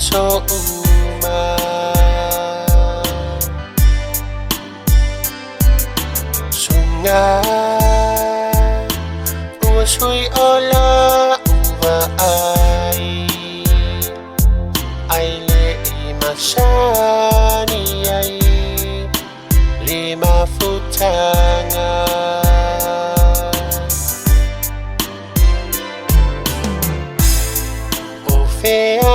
so uma sungai ua sui ola uva ai le masani ai lima futanga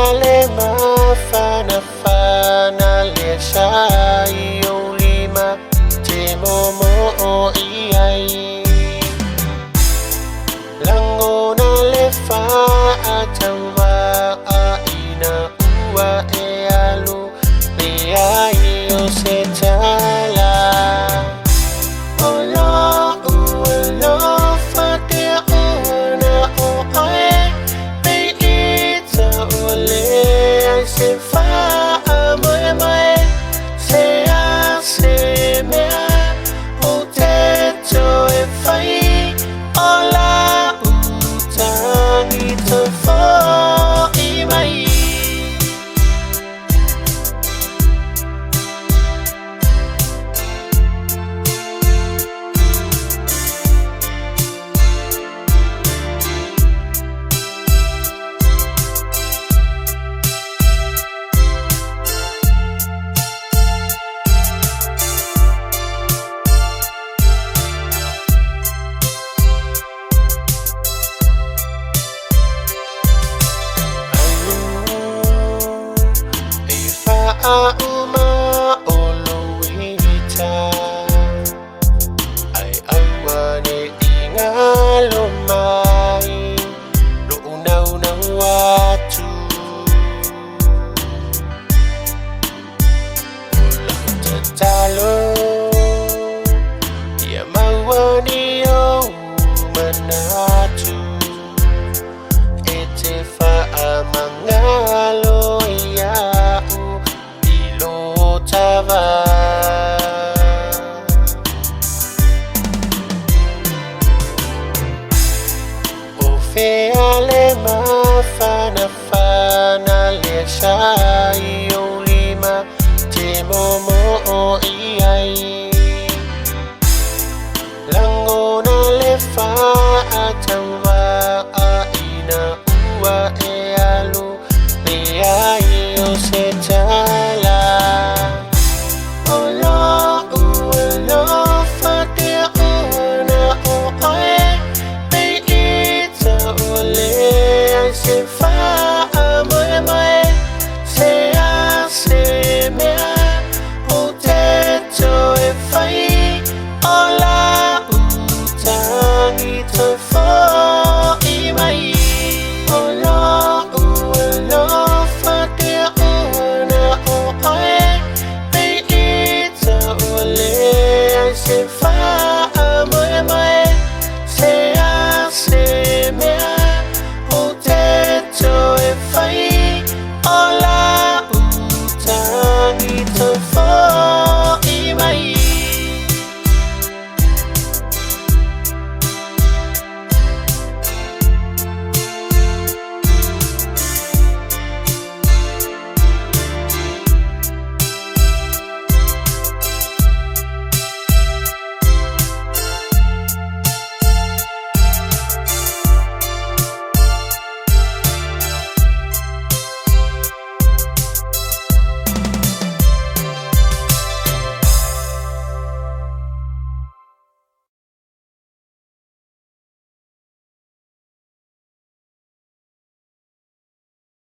ale mafana fana le sai o lima te momo o iai langona le fa atawa a ina ua e alu le ai o se tala olo uelo fate ona o ai se fa amoe mai se a se mea o te to e fai ola utangi to fo I mai